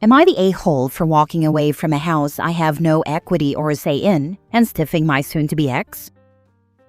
Am I the a-hole for walking away from a house I have no equity or say in and stiffing my soon-to-be ex?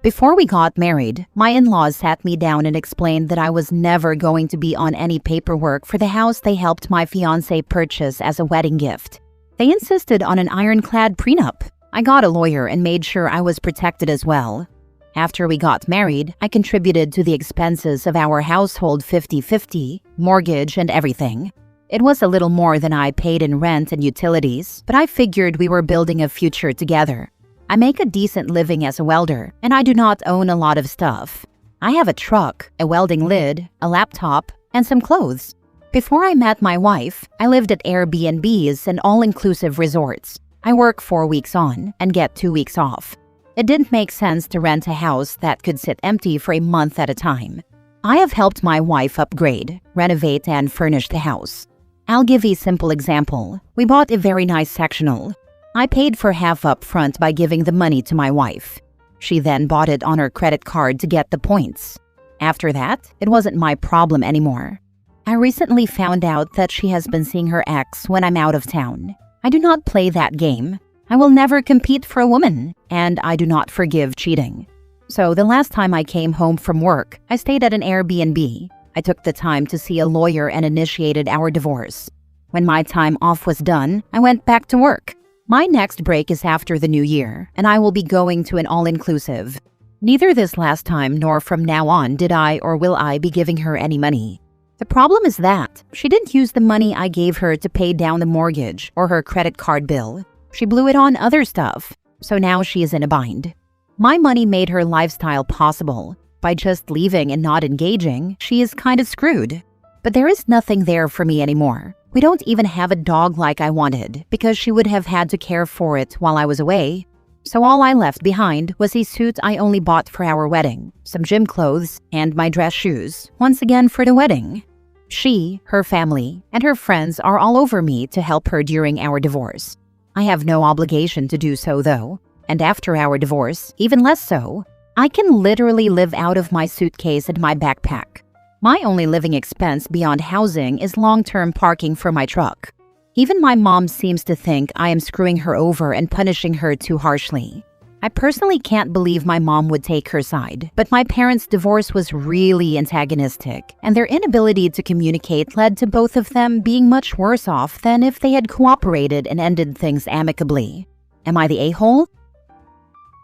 Before we got married, my in-laws sat me down and explained that I was never going to be on any paperwork for the house they helped my fiancé purchase as a wedding gift. They insisted on an ironclad prenup. I got a lawyer and made sure I was protected as well. After we got married, I contributed to the expenses of our household 50-50, mortgage and everything. It was a little more than I paid in rent and utilities, but I figured we were building a future together. I make a decent living as a welder, and I do not own a lot of stuff. I have a truck, a welding lid, a laptop, and some clothes. Before I met my wife, I lived at Airbnbs and all-inclusive resorts. I work 4 weeks on and get 2 weeks off. It didn't make sense to rent a house that could sit empty for a month at a time. I have helped my wife upgrade, renovate, and furnish the house. I'll give a simple example. We bought a very nice sectional. I paid for half up front by giving the money to my wife. She then bought it on her credit card to get the points. After that, it wasn't my problem anymore. I recently found out that she has been seeing her ex when I'm out of town. I do not play that game. I will never compete for a woman, and I do not forgive cheating. So the last time I came home from work, I stayed at an Airbnb. I took the time to see a lawyer and initiated our divorce. When my time off was done, I went back to work. My next break is after the new year, and I will be going to an all-inclusive. Neither this last time nor from now on did I or will I be giving her any money. The problem is that she didn't use the money I gave her to pay down the mortgage or her credit card bill. She blew it on other stuff, so now she is in a bind. My money made her lifestyle possible. By just leaving and not engaging, she is kind of screwed. But there is nothing there for me anymore. We don't even have a dog like I wanted because she would have had to care for it while I was away. So all I left behind was a suit I only bought for our wedding, some gym clothes, and my dress shoes, once again for the wedding. She, her family, and her friends are all over me to help her during our divorce. I have no obligation to do so though, and after our divorce, even less so. I can literally live out of my suitcase and my backpack. My only living expense beyond housing is long-term parking for my truck. Even my mom seems to think I am screwing her over and punishing her too harshly. I personally can't believe my mom would take her side, but my parents' divorce was really antagonistic, and their inability to communicate led to both of them being much worse off than if they had cooperated and ended things amicably. Am I the a-hole?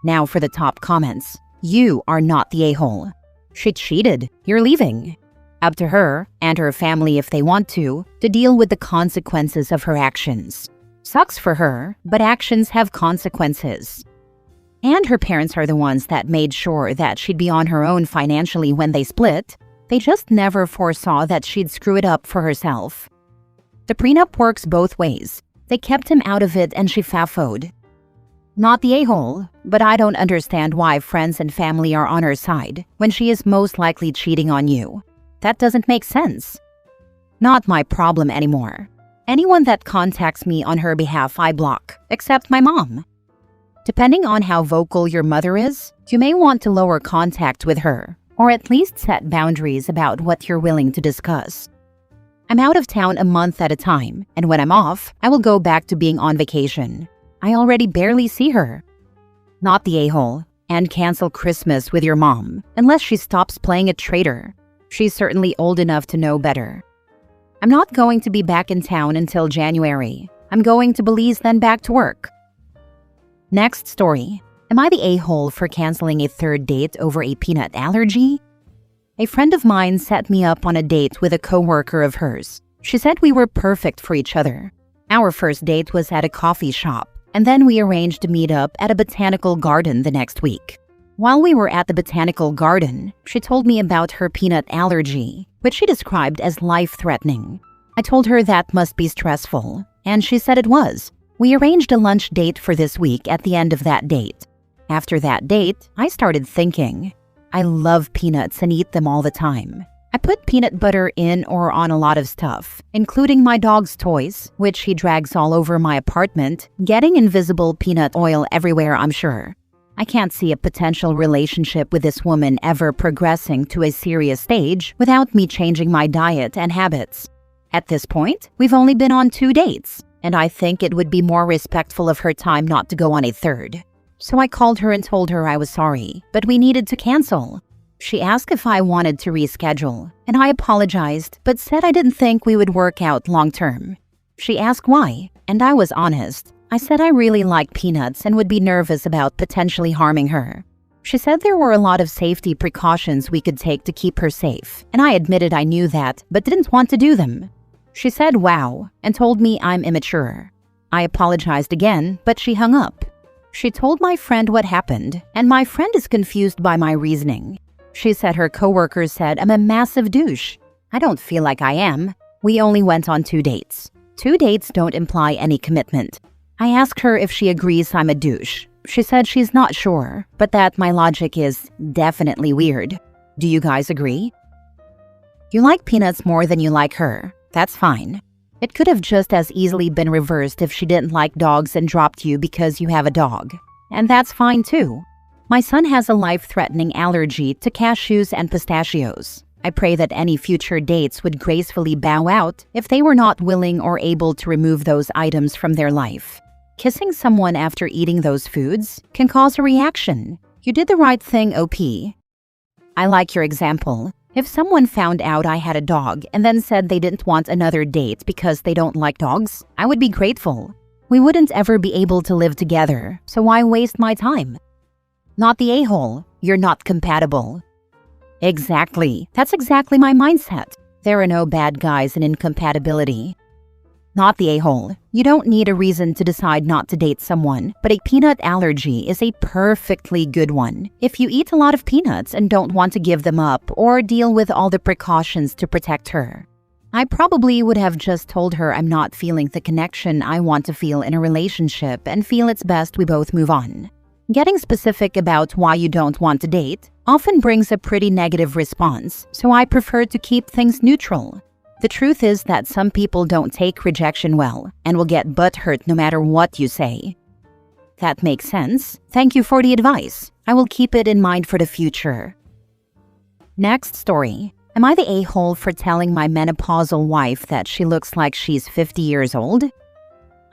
Now for the top comments. You are not the a-hole. She cheated. You're leaving. Up to her and her family if they want to deal with the consequences of her actions. Sucks for her, but actions have consequences. And her parents are the ones that made sure that she'd be on her own financially when they split. They just never foresaw that she'd screw it up for herself. The prenup works both ways. They kept him out of it and she faffoed. Not the a-hole, but I don't understand why friends and family are on her side when she is most likely cheating on you. That doesn't make sense. Not my problem anymore. Anyone that contacts me on her behalf I block, except my mom. Depending on how vocal your mother is, you may want to lower contact with her, or at least set boundaries about what you're willing to discuss. I'm out of town a month at a time, and when I'm off, I will go back to being on vacation. I already barely see her. Not the a-hole, and cancel Christmas with your mom, unless she stops playing a traitor. She's certainly old enough to know better. I'm not going to be back in town until January. I'm going to Belize, then back to work. Next story. Am I the a-hole for canceling a third date over a peanut allergy? A friend of mine set me up on a date with a coworker of hers. She said we were perfect for each other. Our first date was at a coffee shop, and then we arranged to meet up at a botanical garden the next week. While we were at the botanical garden, she told me about her peanut allergy, which she described as life-threatening. I told her that must be stressful, and she said it was. We arranged a lunch date for this week at the end of that date. After that date, I started thinking. I love peanuts and eat them all the time. I put peanut butter in or on a lot of stuff, including my dog's toys, which he drags all over my apartment, getting invisible peanut oil everywhere, I'm sure. I can't see a potential relationship with this woman ever progressing to a serious stage without me changing my diet and habits. At this point, we've only been on 2 dates, and I think it would be more respectful of her time not to go on a third. So I called her and told her I was sorry, but we needed to cancel. She asked if I wanted to reschedule, and I apologized, but said I didn't think we would work out long term. She asked why, and I was honest. I said I really liked peanuts and would be nervous about potentially harming her. She said there were a lot of safety precautions we could take to keep her safe, and I admitted I knew that, but didn't want to do them. She said wow, and told me I'm immature. I apologized again, but she hung up. She told my friend what happened, and my friend is confused by my reasoning. She said her coworkers said I'm a massive douche. I don't feel like I am. We only went on 2 dates. 2 dates don't imply any commitment. I asked her if she agrees I'm a douche. She said she's not sure, but that my logic is definitely weird. Do you guys agree? You like peanuts more than you like her. That's fine. It could have just as easily been reversed if she didn't like dogs and dropped you because you have a dog. And that's fine too. My son has a life-threatening allergy to cashews and pistachios. I pray that any future dates would gracefully bow out if they were not willing or able to remove those items from their life. Kissing someone after eating those foods can cause a reaction. You did the right thing, OP. I like your example. If someone found out I had a dog and then said they didn't want another date because they don't like dogs, I would be grateful. We wouldn't ever be able to live together, so why waste my time? Not the a-hole. You're not compatible. Exactly. That's exactly my mindset. There are no bad guys in incompatibility. Not the a-hole. You don't need a reason to decide not to date someone, but a peanut allergy is a perfectly good one. If you eat a lot of peanuts and don't want to give them up or deal with all the precautions to protect her. I probably would have just told her I'm not feeling the connection I want to feel in a relationship and feel it's best we both move on. Getting specific about why you don't want to date often brings a pretty negative response, so I prefer to keep things neutral. The truth is that some people don't take rejection well and will get butthurt no matter what you say. That makes sense. Thank you for the advice. I will keep it in mind for the future. Next story. Am I the a-hole for telling my menopausal wife that she looks like she's 50 years old?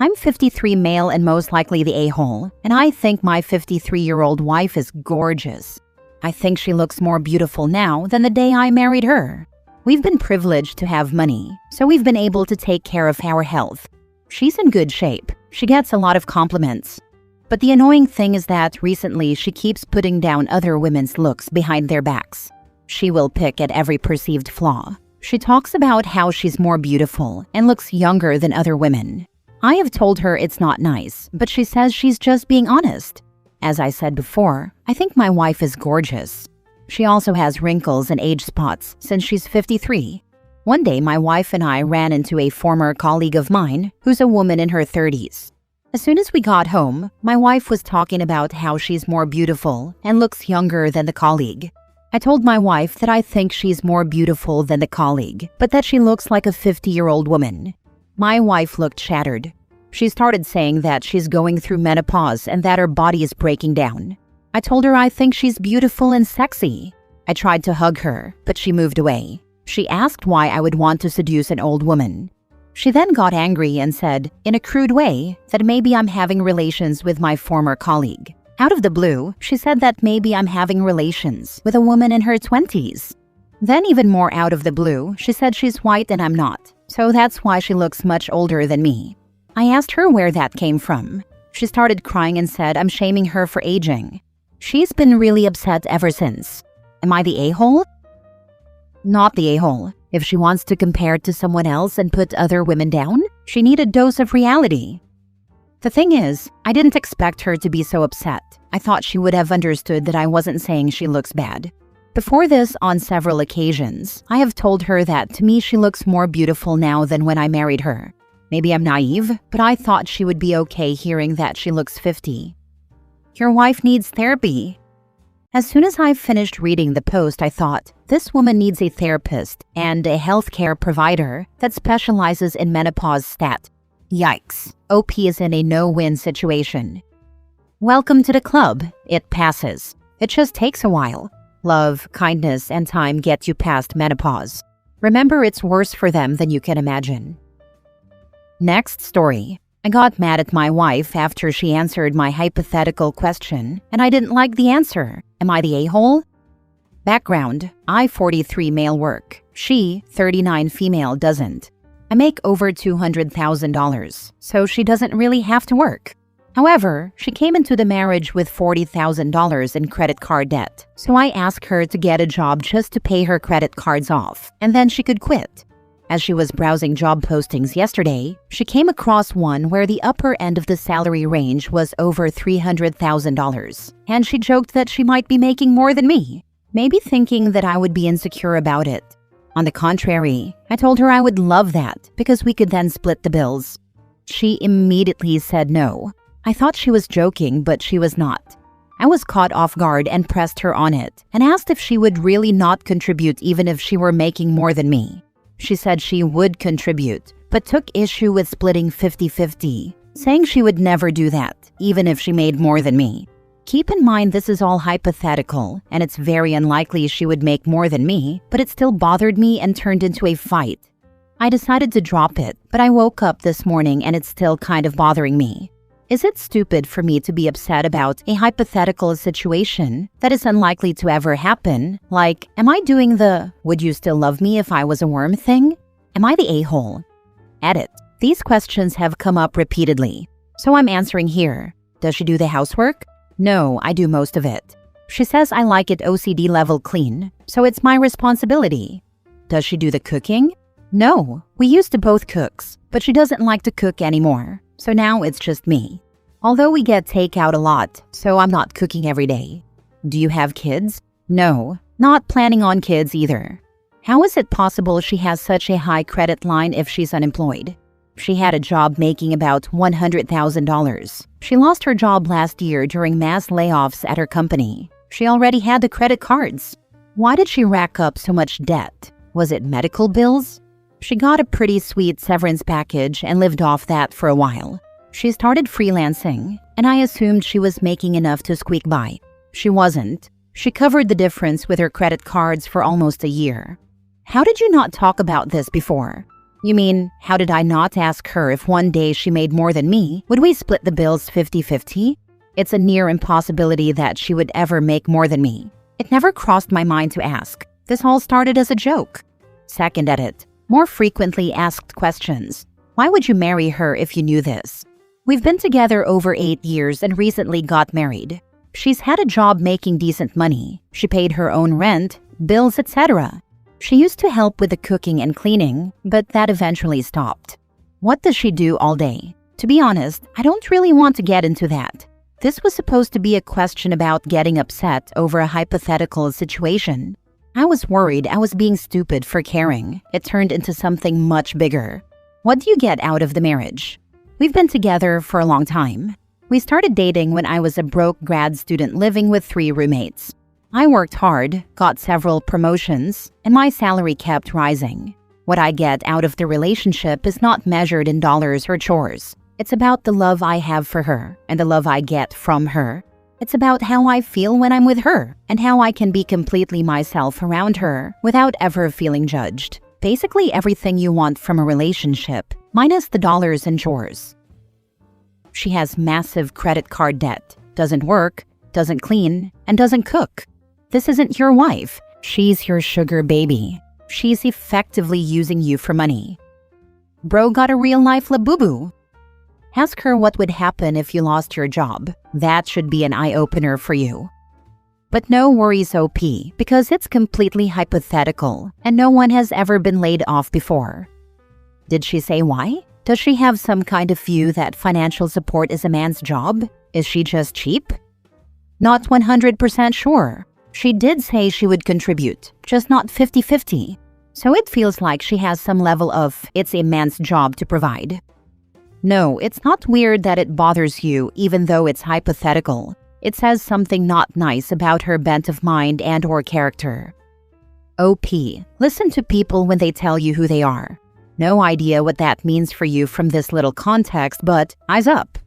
I'm 53 male and most likely the a-hole, and I think my 53-year-old wife is gorgeous. I think she looks more beautiful now than the day I married her. We've been privileged to have money, so we've been able to take care of our health. She's in good shape. She gets a lot of compliments. But the annoying thing is that recently she keeps putting down other women's looks behind their backs. She will pick at every perceived flaw. She talks about how she's more beautiful and looks younger than other women. I have told her it's not nice, but she says she's just being honest. As I said before, I think my wife is gorgeous. She also has wrinkles and age spots since she's 53. One day, my wife and I ran into a former colleague of mine who's a woman in her 30s. As soon as we got home, my wife was talking about how she's more beautiful and looks younger than the colleague. I told my wife that I think she's more beautiful than the colleague, but that she looks like a 50-year-old woman. My wife looked shattered. She started saying that she's going through menopause and that her body is breaking down. I told her I think she's beautiful and sexy. I tried to hug her, but she moved away. She asked why I would want to seduce an old woman. She then got angry and said, in a crude way, that maybe I'm having relations with my former colleague. Out of the blue, she said that maybe I'm having relations with a woman in her 20s. Then even more out of the blue, she said she's white and I'm not, so that's why she looks much older than me. I asked her where that came from. She started crying and said I'm shaming her for aging. She's been really upset ever since. Am I the a-hole? Not the a-hole. If she wants to compare to someone else and put other women down, she needs a dose of reality. The thing is, I didn't expect her to be so upset. I thought she would have understood that I wasn't saying she looks bad. Before this, on several occasions, I have told her that to me she looks more beautiful now than when I married her. Maybe I'm naive, but I thought she would be okay hearing that she looks 50. Your wife needs therapy. As soon as I finished reading the post, I thought, this woman needs a therapist and a healthcare provider that specializes in menopause stat. Yikes. OP is in a no-win situation. Welcome to the club. It passes. It just takes a while. Love, kindness, and time get you past menopause. Remember, it's worse for them than you can imagine. Next story. I got mad at my wife after she answered my hypothetical question, and I didn't like the answer. Am I the a-hole? Background. I 43 male work. She 39 female doesn't. I make over $200,000, so she doesn't really have to work. However, she came into the marriage with $40,000 in credit card debt, so I asked her to get a job just to pay her credit cards off, and then she could quit. As she was browsing job postings yesterday, she came across one where the upper end of the salary range was over $300,000, and she joked that she might be making more than me, maybe thinking that I would be insecure about it. On the contrary, I told her I would love that because we could then split the bills. She immediately said no. I thought she was joking, but she was not. I was caught off guard and pressed her on it and asked if she would really not contribute even if she were making more than me. She said she would contribute, but took issue with splitting 50-50, saying she would never do that, even if she made more than me. Keep in mind this is all hypothetical, and it's very unlikely she would make more than me, but it still bothered me and turned into a fight. I decided to drop it, but I woke up this morning and it's still kind of bothering me. Is it stupid for me to be upset about a hypothetical situation that is unlikely to ever happen? Like, am I doing the "would you still love me if I was a worm" thing? Am I the a-hole? Edit. These questions have come up repeatedly, so I'm answering here. Does she do the housework? No, I do most of it. She says I like it OCD level clean, so it's my responsibility. Does she do the cooking? No, we used to both cooks, but she doesn't like to cook anymore, so now it's just me. Although we get takeout a lot, so I'm not cooking every day. Do you have kids? No, not planning on kids either. How is it possible she has such a high credit line if she's unemployed? She had a job making about $100,000. She lost her job last year during mass layoffs at her company. She already had the credit cards. Why did she rack up so much debt? Was it medical bills? She got a pretty sweet severance package and lived off that for a while. She started freelancing, and I assumed she was making enough to squeak by. She wasn't. She covered the difference with her credit cards for almost a year. How did you not talk about this before? You mean, how did I not ask her if one day she made more than me, would we split the bills 50-50? It's a near impossibility that she would ever make more than me. It never crossed my mind to ask. This all started as a joke. Second edit. More frequently asked questions. Why would you marry her if you knew this? We've been together over 8 years and recently got married. She's had a job making decent money. She paid her own rent, bills, etc. She used to help with the cooking and cleaning, but that eventually stopped. What does she do all day? To be honest, I don't really want to get into that. This was supposed to be a question about getting upset over a hypothetical situation. I was worried I was being stupid for caring. It turned into something much bigger. What do you get out of the marriage? We've been together for a long time. We started dating when I was a broke grad student living with 3 roommates. I worked hard, got several promotions, and my salary kept rising. What I get out of the relationship is not measured in dollars or chores. It's about the love I have for her and the love I get from her. It's about how I feel when I'm with her and how I can be completely myself around her without ever feeling judged. Basically everything you want from a relationship, minus the dollars and chores. She has massive credit card debt, doesn't work, doesn't clean, and doesn't cook. This isn't your wife. She's your sugar baby. She's effectively using you for money. Bro got a real-life labubu. Ask her what would happen if you lost your job. That should be an eye-opener for you. But no worries, OP, because it's completely hypothetical, and no one has ever been laid off before. Did she say why? Does she have some kind of view that financial support is a man's job? Is she just cheap? Not 100% sure. She did say she would contribute, just not 50-50. So it feels like she has some level of "it's a man's job to provide." No, it's not weird that it bothers you even though it's hypothetical. It says something not nice about her bent of mind and/or character. OP, listen to people when they tell you who they are. No idea what that means for you from this little context, but eyes up.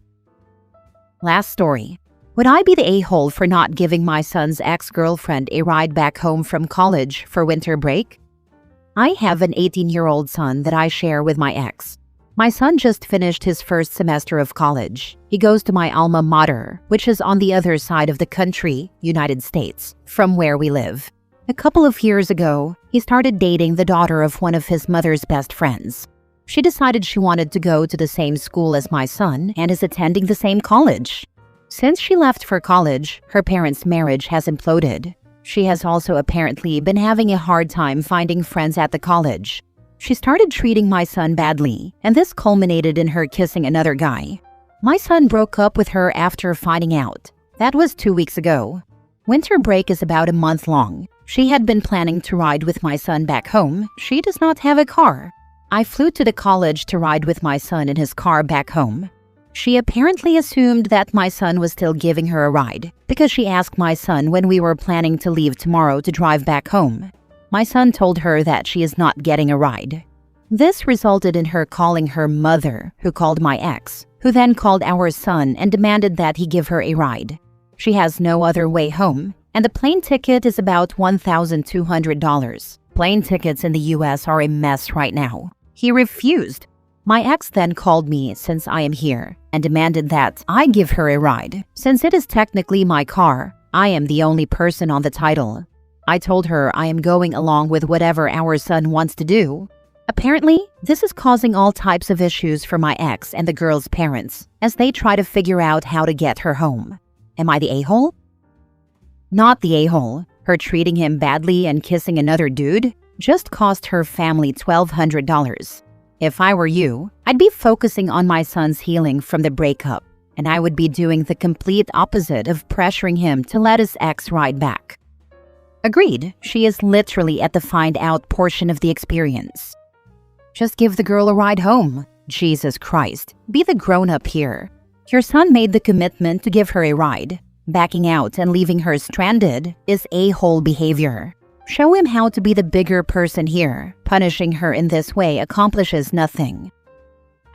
Last story. Would I be the a-hole for not giving my son's ex-girlfriend a ride back home from college for winter break? I have an 18-year-old son that I share with my ex. My son just finished his first semester of college. He goes to my alma mater, which is on the other side of the country, United States, from where we live. A couple of years ago, he started dating the daughter of one of his mother's best friends. She decided she wanted to go to the same school as my son and is attending the same college. Since she left for college, her parents' marriage has imploded. She has also apparently been having a hard time finding friends at the college. She started treating my son badly, and this culminated in her kissing another guy. My son broke up with her after finding out. That was 2 weeks ago. Winter break is about a month long. She had been planning to ride with my son back home. She does not have a car. I flew to the college to ride with my son in his car back home. She apparently assumed that my son was still giving her a ride because she asked my son when we were planning to leave tomorrow to drive back home. My son told her that she is not getting a ride. This resulted in her calling her mother, who called my ex, who then called our son and demanded that he give her a ride. She has no other way home, and the plane ticket is about $1,200. Plane tickets in the US are a mess right now. He refused. My ex then called me since I am here and demanded that I give her a ride. Since it is technically my car, I am the only person on the title. I told her I am going along with whatever our son wants to do. Apparently, this is causing all types of issues for my ex and the girl's parents as they try to figure out how to get her home. Am I the a-hole? Not the a-hole. Her treating him badly and kissing another dude just cost her family $1,200. If I were you, I'd be focusing on my son's healing from the breakup, and I would be doing the complete opposite of pressuring him to let his ex ride back. Agreed, she is literally at the find out portion of the experience. Just give the girl a ride home. Jesus Christ, be the grown-up here. Your son made the commitment to give her a ride. Backing out and leaving her stranded is a-hole behavior. Show him how to be the bigger person here. Punishing her in this way accomplishes nothing.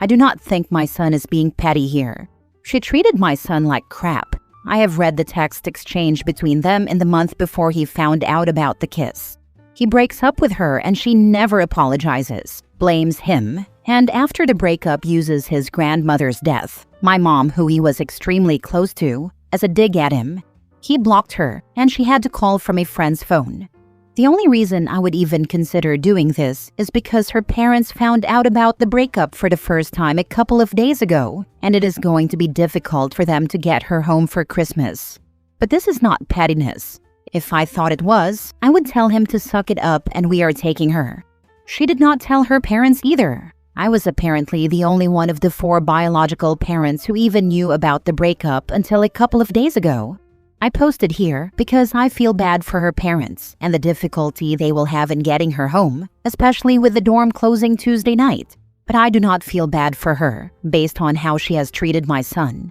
I do not think my son is being petty here. She treated my son like crap. I have read the text exchange between them in the month before he found out about the kiss. He breaks up with her and she never apologizes, blames him, and after the breakup uses his grandmother's death, my mom, who he was extremely close to, as a dig at him. He blocked her and she had to call from a friend's phone. The only reason I would even consider doing this is because her parents found out about the breakup for the first time a couple of days ago, and it is going to be difficult for them to get her home for Christmas. But this is not pettiness. If I thought it was, I would tell him to suck it up and we are taking her. She did not tell her parents either. I was apparently the only one of the 4 biological parents who even knew about the breakup until a couple of days ago. I posted here because I feel bad for her parents and the difficulty they will have in getting her home, especially with the dorm closing Tuesday night. But I do not feel bad for her, based on how she has treated my son.